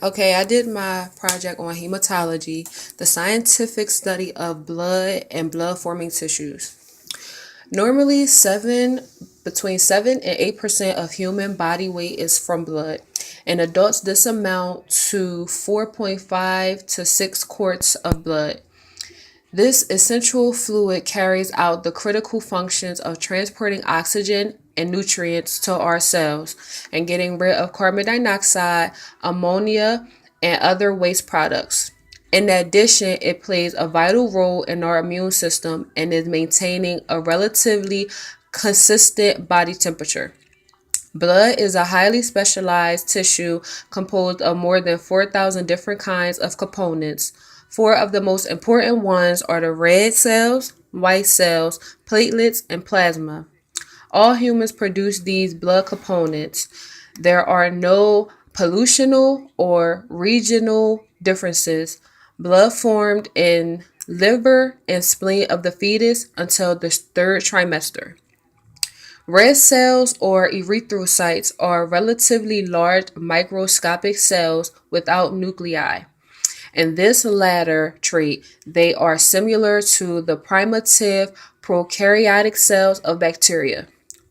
Okay, I did my project on hematology, the scientific study of blood and blood forming tissues. Normally, between 7 and 8% of human body weight is from blood. In adults, this amount to 4.5 to 6 quarts of blood. This essential fluid carries out the critical functions of transporting oxygen and nutrients to our cells and getting rid of carbon dioxide, ammonia, and other waste products. In addition, it plays a vital role in our immune system and is maintaining a relatively consistent body temperature. Blood is a highly specialized tissue composed of more than 4,000 different kinds of components. Four of the most important ones are the red cells, white cells, platelets, and plasma. All humans produce these blood components. There are no pollutional or regional differences. Blood formed in liver and spleen of the fetus until the third trimester. Red cells or erythrocytes are relatively large microscopic cells without nuclei. In this latter trait, they are similar to the primitive prokaryotic cells of bacteria.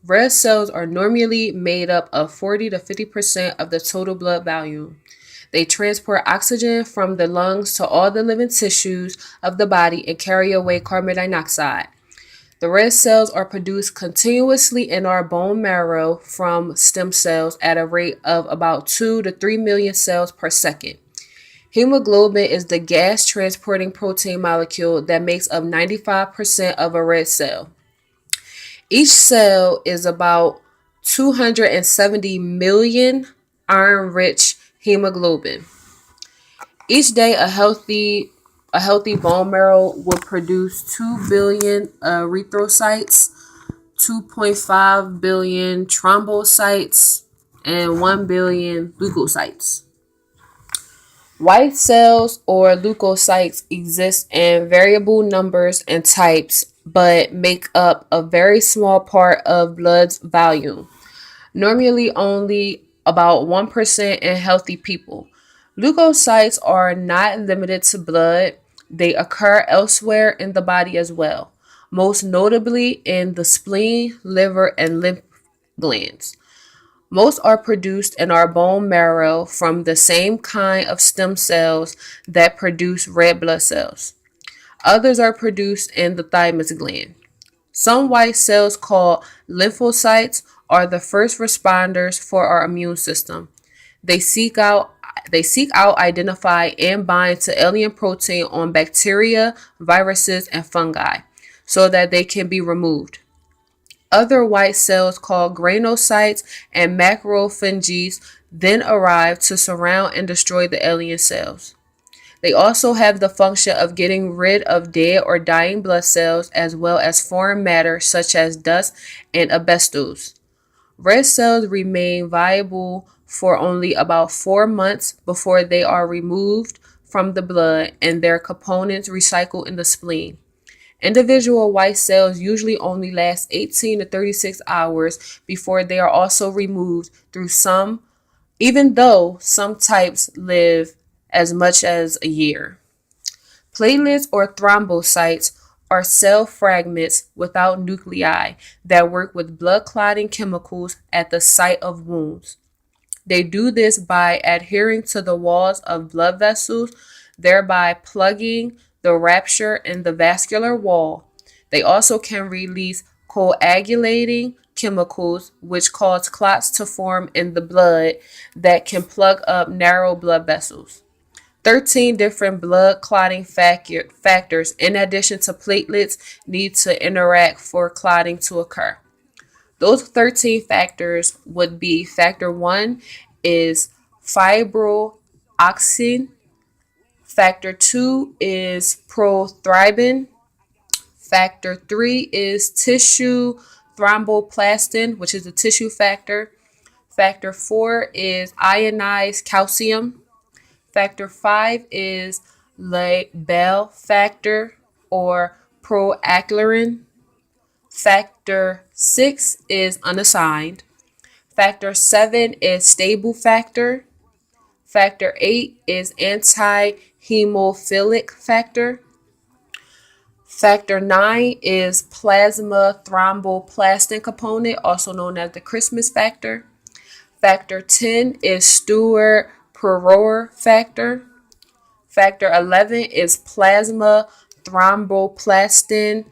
Red cells are normally made up of 40 to 50% of the total blood volume. They transport oxygen from the lungs to all the living tissues of the body and carry away carbon dioxide. The red cells are produced continuously in our bone marrow from stem cells at a rate of about 2 to 3 million cells per second. Hemoglobin is the gas transporting protein molecule that makes up 95% of a red cell. Each cell is about 270 million iron rich hemoglobin. Each day, a healthy bone marrow will produce 2 billion erythrocytes, 2.5 billion thrombocytes, and 1 billion leukocytes. White cells or leukocytes exist in variable numbers and types, but make up a very small part of blood's volume, normally only about 1% in healthy people. Leukocytes are not limited to blood, they occur elsewhere in the body as well, most notably in the spleen, liver, and lymph glands. Most are produced in our bone marrow from the same kind of stem cells that produce red blood cells. Others are produced in the thymus gland. Some white cells called lymphocytes are the first responders for our immune system. They seek out, identify, and bind to alien protein on bacteria, viruses, and fungi so that they can be removed. Other white cells called granulocytes and macrophages then arrive to surround and destroy the alien cells. They also have the function of getting rid of dead or dying blood cells as well as foreign matter such as dust and asbestos. Red cells remain viable for only about 4 months before they are removed from the blood and their components recycled in the spleen. Individual white cells usually only last 18 to 36 hours before they are also removed through some, even though some types live as much as a year. Platelets or thrombocytes are cell fragments without nuclei that work with blood clotting chemicals at the site of wounds. They do this by adhering to the walls of blood vessels, thereby plugging the rupture in the vascular wall. They also can release coagulating chemicals, which cause clots to form in the blood that can plug up narrow blood vessels. 13 different blood clotting factors, in addition to platelets, need to interact for clotting to occur. Those 13 factors would be: factor 1 is fibroxin, factor 2 is prothrombin, factor 3 is tissue thromboplastin, which is a tissue factor, factor 4 is ionized calcium, factor 5 is Bell factor or proactylin, factor 6 is unassigned, factor 7 is stable factor. Factor 8 is anti-hemophilic factor. Factor 9 is plasma thromboplastin component, also known as the Christmas factor. Factor 10 is Stewart-Peror factor. Factor 11 is plasma thromboplastin.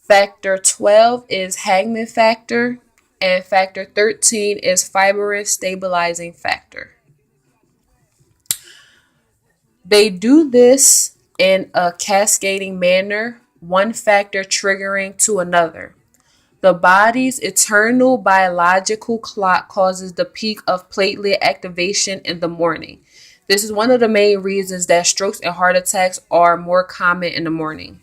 Factor 12 is Hagman factor. And factor 13 is fibrin stabilizing factor. They do this in a cascading manner, one factor triggering to another. The body's internal biological clock causes the peak of platelet activation in the morning. This is one of the main reasons that strokes and heart attacks are more common in the morning.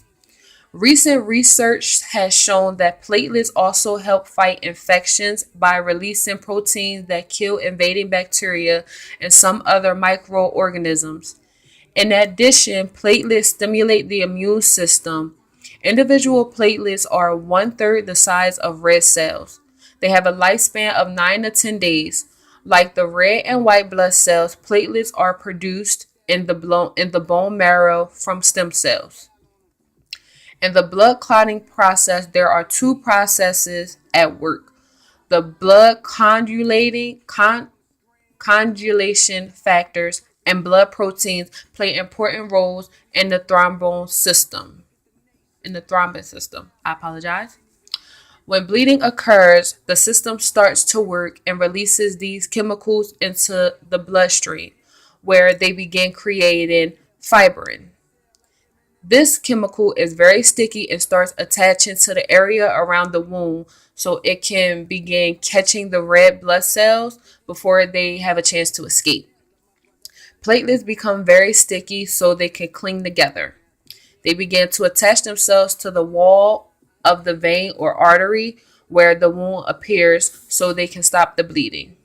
Recent research has shown that platelets also help fight infections by releasing proteins that kill invading bacteria and some other microorganisms. In addition, platelets stimulate the immune system. Individual platelets are 1/3 the size of red cells. They have a lifespan of 9 to 10 days. Like the red and white blood cells, platelets are produced in the bone marrow from stem cells. In the blood clotting process, there are two processes at work. The blood conjugation factors and blood proteins play important roles in the thrombin system. I apologize. When bleeding occurs, the system starts to work and releases these chemicals into the bloodstream, where they begin creating fibrin. This chemical is very sticky and starts attaching to the area around the wound so it can begin catching the red blood cells before they have a chance to escape. Platelets become very sticky so they can cling together. They begin to attach themselves to the wall of the vein or artery where the wound appears so they can stop the bleeding.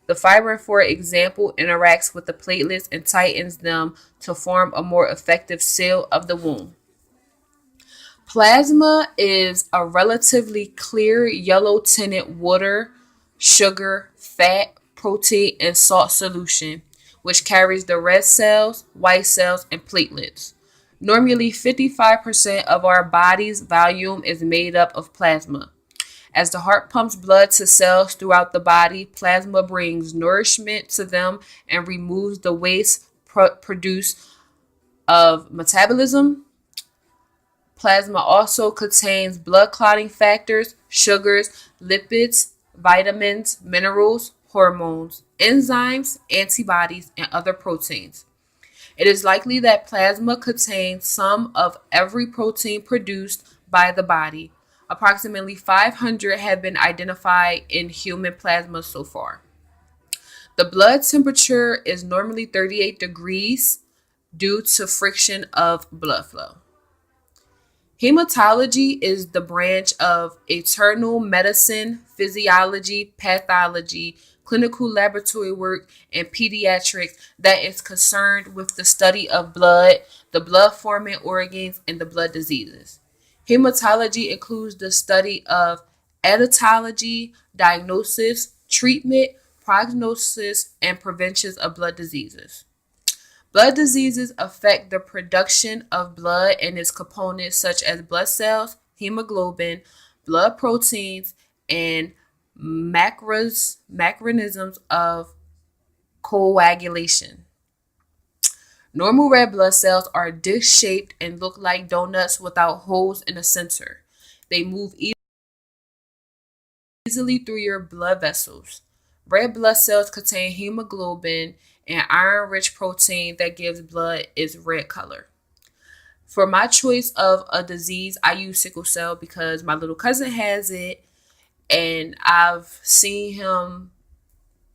The fibrin, for example, interacts with the platelets and tightens them to form a more effective seal of the wound. Plasma is a relatively clear yellow tinted water, sugar, fat, protein, and salt solution, which carries the red cells, white cells, and platelets. Normally, 55% of our body's volume is made up of plasma. As the heart pumps blood to cells throughout the body, plasma brings nourishment to them and removes the waste produced of metabolism. Plasma also contains blood clotting factors, sugars, lipids, vitamins, minerals, hormones, enzymes, antibodies, and other proteins. It is likely that plasma contains some of every protein produced by the body. Approximately 500 have been identified in human plasma so far. The blood temperature is normally 38 degrees due to friction of blood flow. Hematology is the branch of internal medicine, physiology, pathology, clinical laboratory work, and pediatrics that is concerned with the study of blood, the blood forming organs, and the blood diseases. Hematology includes the study of etiology, diagnosis, treatment, prognosis, and prevention of blood diseases. Blood diseases affect the production of blood and its components such as blood cells, hemoglobin, blood proteins, and mechanisms of coagulation. Normal red blood cells are disc-shaped and look like donuts without holes in the center. They move easily through your blood vessels. Red blood cells contain hemoglobin and iron-rich protein that gives blood its red color. For my choice of a disease, I use sickle cell because my little cousin has it, and I've seen him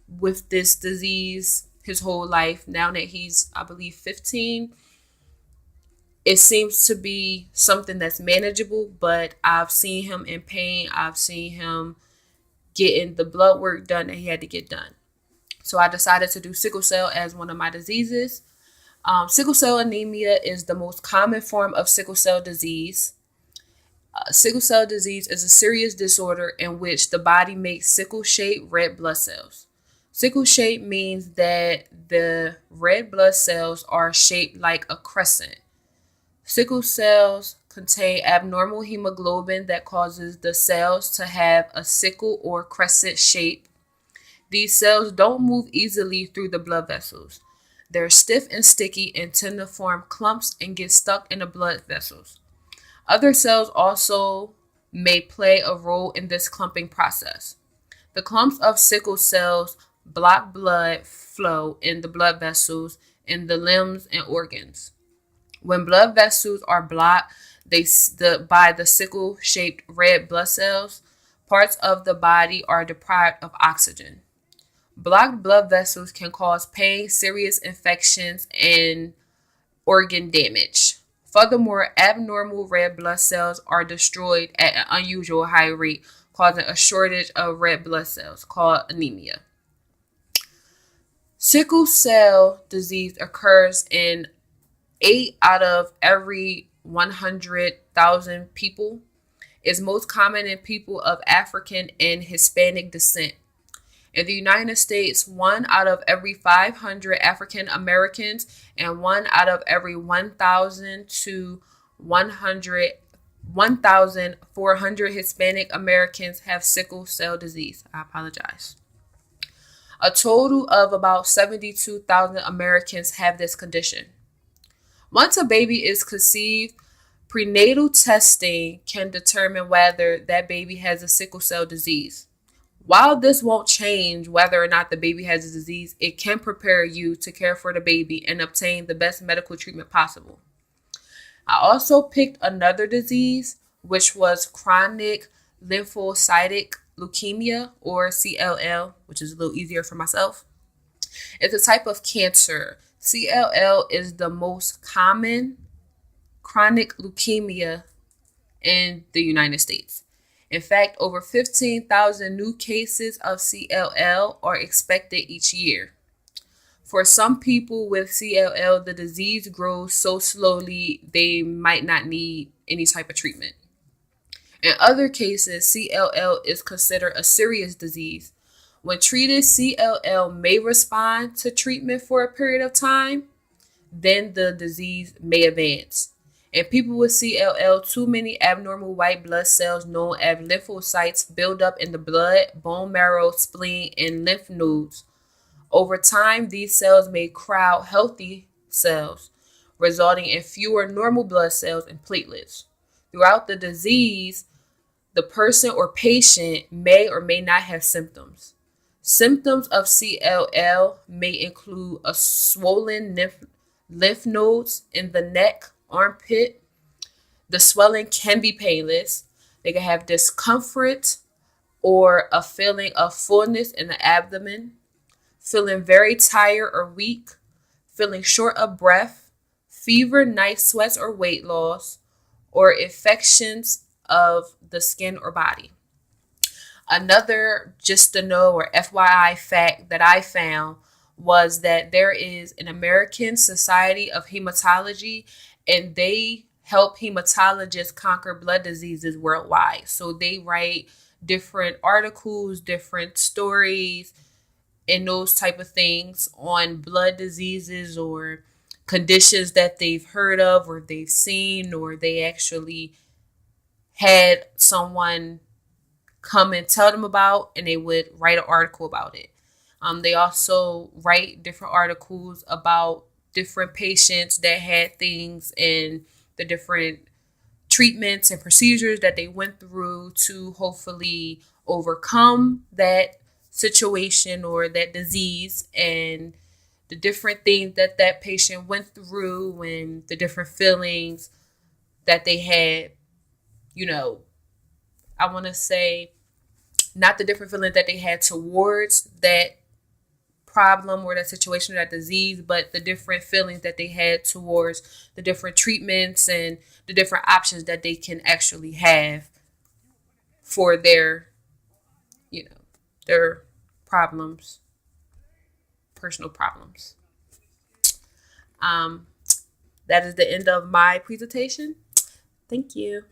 with this disease his whole life. Now that he's, I believe, 15, it seems to be something that's manageable, but I've seen him in pain. I've seen him getting the blood work done that he had to get done. So I decided to do sickle cell as one of my diseases. Sickle cell anemia is the most common form of sickle cell disease. Sickle cell disease is a serious disorder in which the body makes sickle-shaped red blood cells. Sickle shape means that the red blood cells are shaped like a crescent. Sickle cells contain abnormal hemoglobin that causes the cells to have a sickle or crescent shape. These cells don't move easily through the blood vessels. They're stiff and sticky and tend to form clumps and get stuck in the blood vessels. Other cells also may play a role in this clumping process. The clumps of sickle cells block blood flow in the blood vessels in the limbs and organs. When blood vessels are blocked by the sickle-shaped red blood cells, parts of the body are deprived of oxygen. Blocked blood vessels can cause pain, serious infections, and organ damage. Furthermore, abnormal red blood cells are destroyed at an unusual high rate, causing a shortage of red blood cells called anemia. Sickle cell disease occurs in 8 out of every 100,000 people. Is most common in people of African and Hispanic descent. In the United States, 1 out of every 500 African Americans and 1 out of every 1,000 to 1,400 Hispanic Americans have sickle cell disease. I apologize. A total of about 72,000 Americans have this condition. Once a baby is conceived, prenatal testing can determine whether that baby has a sickle cell disease. While this won't change whether or not the baby has a disease, it can prepare you to care for the baby and obtain the best medical treatment possible. I also picked another disease, which was chronic lymphocytic leukemia, or CLL, which is a little easier for myself. It's a type of cancer. CLL is the most common chronic leukemia in the United States. In fact, over 15,000 new cases of CLL are expected each year. For some people with CLL, the disease grows so slowly they might not need any type of treatment. In other cases, CLL is considered a serious disease. When treated, CLL may respond to treatment for a period of time, then the disease may advance. In people with CLL, too many abnormal white blood cells known as lymphocytes build up in the blood, bone marrow, spleen, and lymph nodes. Over time, these cells may crowd healthy cells, resulting in fewer normal blood cells and platelets. Throughout the disease, the person or patient may or may not have symptoms. Symptoms of CLL may include a swollen lymph nodes in the neck, armpit. The swelling can be painless. They can have discomfort or a feeling of fullness in the abdomen, feeling very tired or weak, feeling short of breath, fever, night sweats or weight loss, or infections of the skin or body. Another just to know or FYI fact that I found was that there is an American Society of Hematology, and they help hematologists conquer blood diseases worldwide. So they write different articles, different stories, and those type of things on blood diseases or conditions that they've heard of or they've seen, or they actually had someone come and tell them about, and they would write an article about it. They also write different articles about different patients that had things and the different treatments and procedures that they went through to hopefully overcome that situation or that disease, and the different things that that patient went through and the different feelings that they had. I want to say not the different feelings that they had towards that problem or that situation or that disease, but the different feelings that they had towards the different treatments and the different options that they can actually have for their problems, personal problems. That is the end of my presentation. Thank you.